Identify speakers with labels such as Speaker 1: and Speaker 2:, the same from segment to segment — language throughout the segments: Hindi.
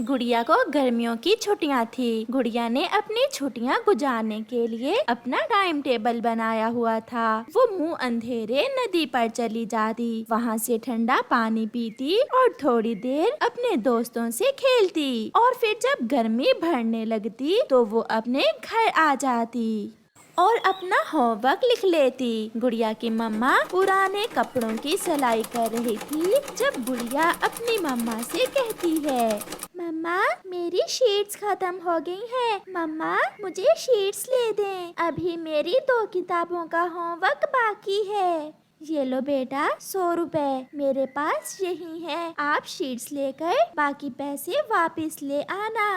Speaker 1: गुड़िया को गर्मियों की छुट्टियां थी। गुड़िया ने अपनी छुट्टियां गुजारने के लिए अपना टाइम टेबल बनाया हुआ था। वो मुंह अंधेरे नदी पर चली जाती, वहाँ से ठंडा पानी पीती और थोड़ी देर अपने दोस्तों से खेलती और फिर जब गर्मी बढ़ने लगती तो वो अपने घर आ जाती और अपना होमवर्क लिख लेती। गुड़िया की मम्मा पुराने कपड़ों की सिलाई कर रही थी जब गुड़िया अपनी मम्मा से कहती है, मम्मा मेरी शीट्स खत्म हो गई हैं। मम्मा मुझे शीट्स ले दें, अभी मेरी 2 किताबों का होमवर्क बाकी है। ये लो बेटा 100 रुपए, मेरे पास यही है, आप शीट्स लेकर बाकी पैसे वापस ले आना।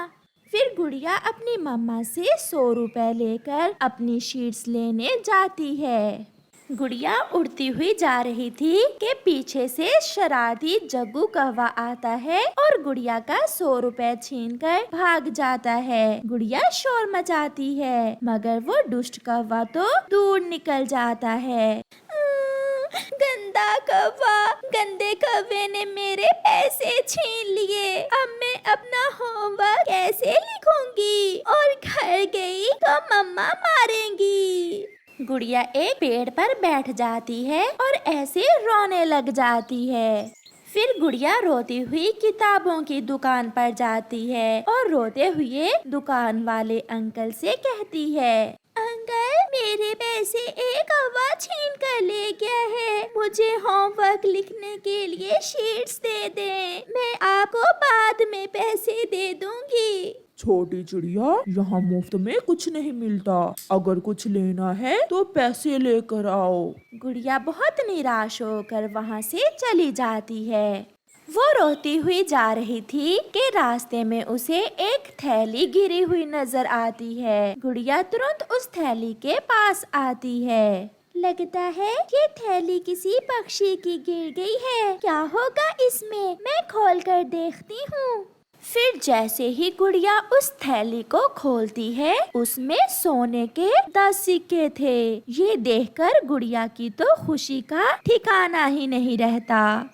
Speaker 1: फिर गुड़िया अपनी मम्मा से 100 रुपए लेकर अपनी शीट्स लेने जाती है। गुड़िया उड़ती हुई जा रही थी कि पीछे से शरारती जग्गू कौवा आता है और गुड़िया का 100 रुपए छीनकर भाग जाता है। गुड़िया शोर मचाती है मगर वो दुष्ट कौवा तो दूर निकल जाता है। गंदा कौवा, गंदे कौवे ने मेरे पैसे छीन लिए, अब मैं अपना होमवर्क कैसे लिखूंगी और घर गई तो मम्मा मारेंगी। गुड़िया एक पेड़ पर बैठ जाती है और ऐसे रोने लग जाती है। फिर गुड़िया रोती हुई किताबों की दुकान पर जाती है और रोते हुए दुकान वाले अंकल से कहती है, अंकल मेरे पैसे एक कौवा छीन कर ले गया है, मुझे होमवर्क लिखने के लिए शीट्स दे दें, मैं आपको बाद में पैसे दे दूंगी।
Speaker 2: छोटी चिड़िया, यहाँ मुफ्त में कुछ नहीं मिलता, अगर कुछ लेना है तो पैसे लेकर आओ।
Speaker 1: गुड़िया बहुत निराश होकर वहाँ से चली जाती है। वो रोती हुई जा रही थी कि रास्ते में उसे एक थैली गिरी हुई नजर आती है। गुड़िया तुरंत उस थैली के पास आती है। लगता है ये थैली किसी पक्षी की गिर गई है, क्या होगा इसमें, मैं खोल कर देखती हूँ। फिर जैसे ही गुड़िया उस थैली को खोलती है उसमें सोने के 10 सिक्के थे। ये देखकर गुड़िया की तो खुशी का ठिकाना ही नहीं रहता।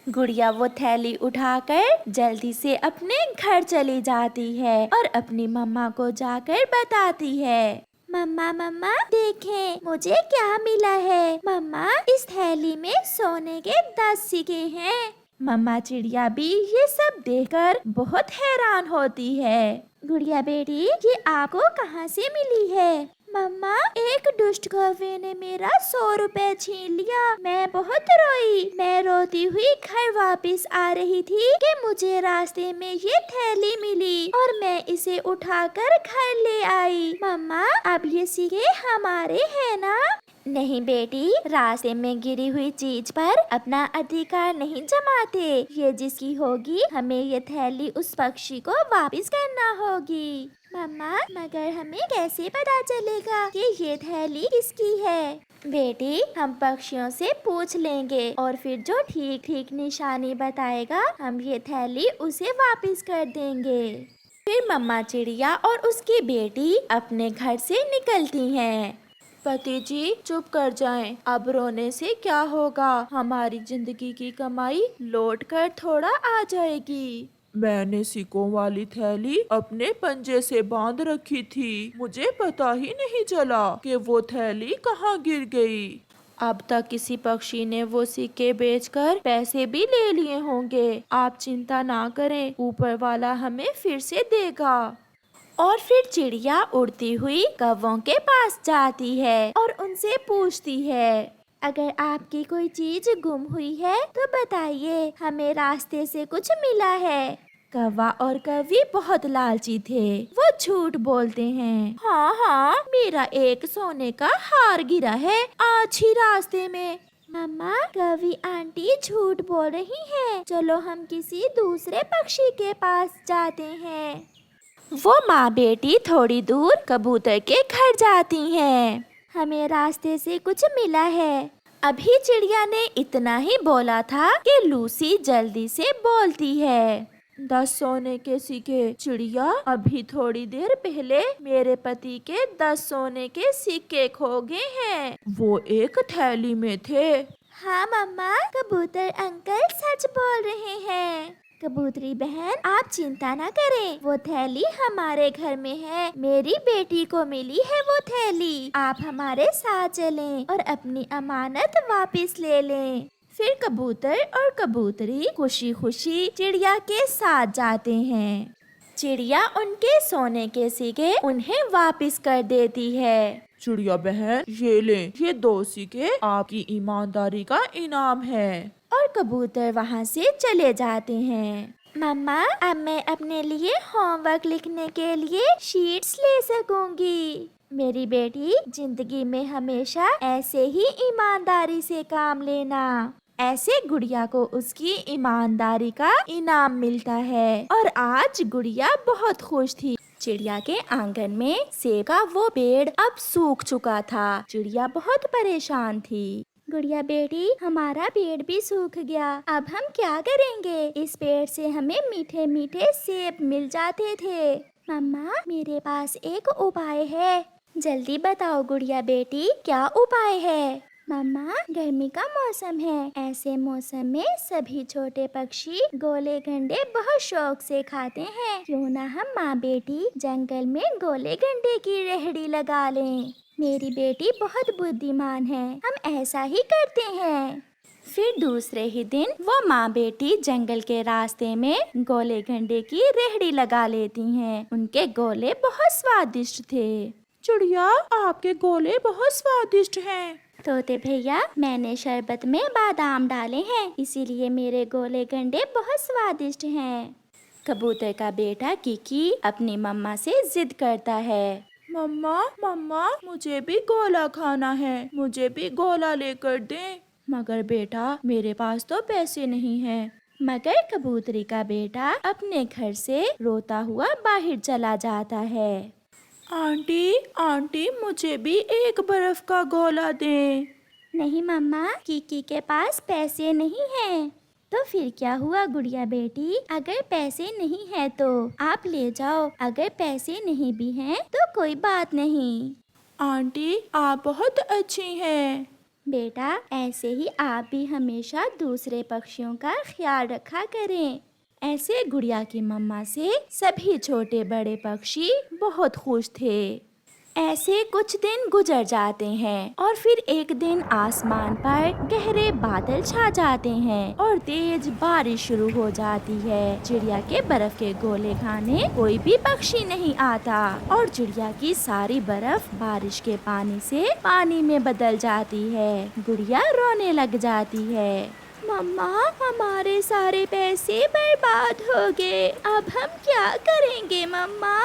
Speaker 1: गुड़िया वो थैली उठाकर जल्दी से अपने घर चली जाती है और अपनी मम्मा को जाकर बताती है, मम्मा मम्मा देखें मुझे क्या मिला है। मम्मा इस थैली में सोने के 10 सिक्के हैं। मम्मा चिड़िया भी ये सब देखकर बहुत हैरान होती है। गुड़िया बेटी ये आपको कहाँ से मिली है? मम्मा एक दुष्ट कौवे ने मेरा 100 रुपए छीन लिया, मैं बहुत रोई। मैं रोती हुई घर वापस आ रही थी कि मुझे रास्ते में ये थैली मिली और मैं इसे उठाकर घर ले आई। मम्मा अब ये सिक्के हमारे हैं ना? नहीं बेटी, रास्ते में गिरी हुई चीज पर अपना अधिकार नहीं जमाते, ये जिसकी होगी हमें ये थैली उस पक्षी को वापस करना होगी। मम्मा मगर हमें कैसे पता चलेगा कि ये थैली किसकी है? बेटी हम पक्षियों से पूछ लेंगे और फिर जो ठीक ठीक निशानी बताएगा हम ये थैली उसे वापस कर देंगे। फिर मम्मा चिड़िया और उसकी बेटी अपने घर से निकलती हैं। पति जी चुप कर जाएं, अब रोने से क्या होगा, हमारी जिंदगी की कमाई लौट कर थोड़ा आ जाएगी।
Speaker 2: मैंने सिक्कों वाली थैली अपने पंजे से बांध रखी थी, मुझे पता ही नहीं चला कि वो थैली कहाँ गिर गई।
Speaker 1: अब तक किसी पक्षी ने वो सिक्के बेचकर पैसे भी ले लिए होंगे, आप चिंता ना करें, ऊपर वाला हमें फिर से देगा। और फिर चिड़िया उड़ती हुई कौवों के पास जाती है और उनसे पूछती है, अगर आपकी कोई चीज गुम हुई है तो बताइए, हमें रास्ते से कुछ मिला है। कौवा और कौवी बहुत लालची थे, वो झूठ बोलते हैं, हाँ हाँ मेरा एक सोने का हार गिरा है आज ही रास्ते में। मम्मा कौवी आंटी झूठ बोल रही हैं, चलो हम किसी दूसरे पक्षी के पास जाते हैं। वो माँ बेटी थोड़ी दूर कबूतर के घर जाती हैं। हमें रास्ते से कुछ मिला है। अभी चिड़िया ने इतना ही बोला था कि लूसी जल्दी से बोलती है,
Speaker 2: 10 सोने के सिक्के। चिड़िया अभी थोड़ी देर पहले मेरे पति के 10 सोने के सिक्के खो गए हैं, वो एक थैली में थे।
Speaker 1: हाँ मम्मा कबूतर अंकल सच बोल रहे हैं। कबूतरी बहन, आप चिंता न करें, वो थैली हमारे घर में है। मेरी बेटी को मिली है वो थैली। आप हमारे साथ चलें और अपनी अमानत वापस ले लें। फिर कबूतर और कबूतरी खुशी खुशी चिड़िया के साथ जाते हैं। चिड़िया उनके सोने के सिक्के उन्हें वापस कर देती है।
Speaker 2: चिड़िया बहन, ये लें, ये 2 सिक्के आपकी ईमानदारी का इनाम है।
Speaker 1: और कबूतर वहाँ से चले जाते हैं। मम्मा, अब मैं अपने लिए होमवर्क लिखने के लिए शीट्स ले सकूंगी। मेरी बेटी, जिंदगी में हमेशा ऐसे ही ईमानदारी से काम लेना। ऐसे गुड़िया को उसकी ईमानदारी का इनाम मिलता है और आज गुड़िया बहुत खुश थी। चिड़िया के आंगन में सेब का वो पेड़ अब सूख चुका था। चिड़िया बहुत परेशान थी। गुड़िया बेटी, हमारा पेड़ भी सूख गया। अब हम क्या करेंगे? इस पेड़ से हमें मीठे मीठे सेब मिल जाते थे। मम्मा, मेरे पास एक उपाय है। जल्दी बताओ गुड़िया बेटी, क्या उपाय है? मम्मा, गर्मी का मौसम है। ऐसे मौसम में सभी छोटे पक्षी गोले गंडे बहुत शौक से खाते हैं। क्यों ना हम माँ बेटी जंगल में गोले गंडे की रेहड़ी लगा लें। मेरी बेटी बहुत बुद्धिमान है, हम ऐसा ही करते हैं। फिर दूसरे ही दिन वो माँ बेटी जंगल के रास्ते में गोले गंडे की रेहड़ी लगा लेती हैं। उनके गोले बहुत स्वादिष्ट थे।
Speaker 2: चिड़िया, आपके गोले बहुत स्वादिष्ट हैं।
Speaker 1: तोते भैया, मैंने शरबत में बादाम डाले हैं, इसीलिए मेरे गोले गंडे बहुत स्वादिष्ट हैं। कबूतर का बेटा किकी अपनी मम्मा से जिद करता है।
Speaker 2: मम्मा, मम्मा, मुझे भी गोला खाना है, मुझे भी गोला लेकर दें। मगर बेटा, मेरे पास तो पैसे नहीं हैं।
Speaker 1: मगर कबूतरी का बेटा अपने घर से रोता हुआ बाहर चला जाता है।
Speaker 2: आंटी, आंटी, मुझे भी एक बर्फ का गोला दें।
Speaker 1: नहीं मम्मा, किकी के पास पैसे नहीं हैं। तो फिर क्या हुआ गुड़िया बेटी? अगर पैसे नहीं है तो आप ले जाओ, अगर पैसे नहीं भी हैं तो कोई बात नहीं।
Speaker 2: आंटी, आप बहुत अच्छी हैं।
Speaker 1: बेटा, ऐसे ही आप भी हमेशा दूसरे पक्षियों का ख्याल रखा करें। ऐसे गुड़िया की मम्मा से सभी छोटे बड़े पक्षी बहुत खुश थे। ऐसे कुछ दिन गुजर जाते हैं और फिर एक दिन आसमान पर गहरे बादल छा जाते हैं और तेज बारिश शुरू हो जाती है। चिड़िया के बर्फ के गोले खाने कोई भी पक्षी नहीं आता और चिड़िया की सारी बर्फ बारिश के पानी से पानी में बदल जाती है। गुड़िया रोने लग जाती है। मम्मा, हमारे सारे पैसे बर्बाद हो गए, अब हम क्या करेंगे मम्मा?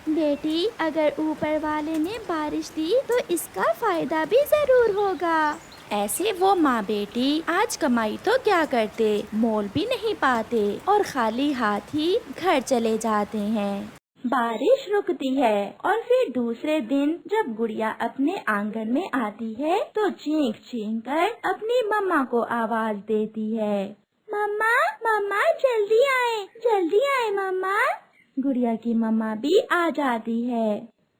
Speaker 1: बेटी, अगर ऊपर वाले ने बारिश दी तो इसका फायदा भी जरूर होगा। ऐसे वो माँ बेटी आज कमाई तो क्या करते, मोल भी नहीं पाते और खाली हाथ ही घर चले जाते हैं। बारिश रुकती है और फिर दूसरे दिन जब गुड़िया अपने आंगन में आती है तो चीख चीख कर अपनी मम्मा को आवाज देती है। मम्मा, मम्मा, जल्दी आए मम्मा। गुड़िया की मम्मा भी आ जाती है।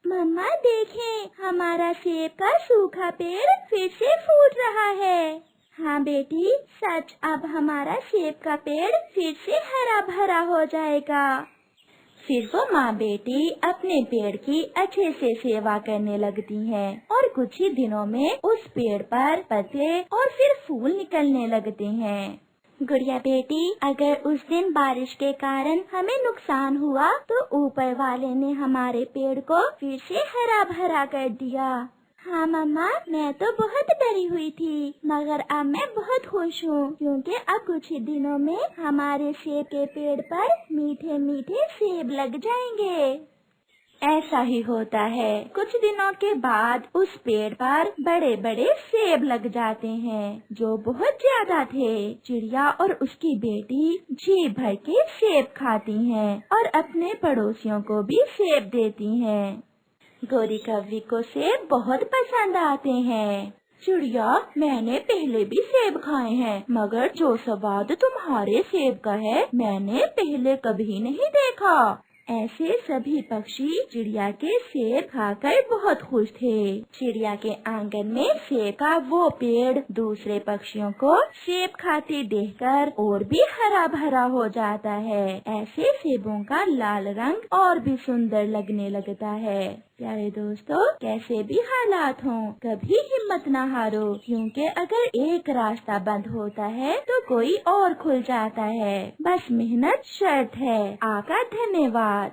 Speaker 1: मम्मा देखें, हमारा सेब का सूखा पेड़ फिर से फूट रहा है। हाँ बेटी, सच, अब हमारा सेब का पेड़ फिर से हरा भरा हो जाएगा। फिर वो माँ बेटी अपने पेड़ की अच्छे से सेवा करने लगती हैं और कुछ ही दिनों में उस पेड़ पर पत्ते और फिर फूल निकलने लगते हैं। गुड़िया बेटी, अगर उस दिन बारिश के कारण हमें नुकसान हुआ तो ऊपर वाले ने हमारे पेड़ को फिर से हरा भरा कर दिया। हाँ मम्मा, मैं तो बहुत डरी हुई थी, मगर अब मैं बहुत खुश हूँ क्योंकि अब कुछ ही दिनों में हमारे सेब के पेड़ पर मीठे मीठे सेब लग जाएंगे। ऐसा ही होता है। कुछ दिनों के बाद उस पेड़ पर बड़े बड़े सेब लग जाते हैं जो बहुत ज्यादा थे। चिड़िया और उसकी बेटी जी भर के सेब खाती हैं और अपने पड़ोसियों को भी सेब देती हैं। गोरी कौवी को सेब बहुत पसंद आते हैं। चिड़िया, मैंने पहले भी सेब खाए हैं, मगर जो स्वाद तुम्हारे सेब का है मैंने पहले कभी नहीं देखा। ऐसे सभी पक्षी चिड़िया के सेब खाकर बहुत खुश थे। चिड़िया के आंगन में सेब का वो पेड़ दूसरे पक्षियों को सेब खाते देखकर और भी हरा भरा हो जाता है। ऐसे सेबों का लाल रंग और भी सुंदर लगने लगता है। प्यारे दोस्तों, कैसे भी हालात हों, कभी हिम्मत ना हारो, क्योंकि अगर एक रास्ता बंद होता है तो कोई और खुल जाता है। बस मेहनत शर्त है। आपका धन्यवाद।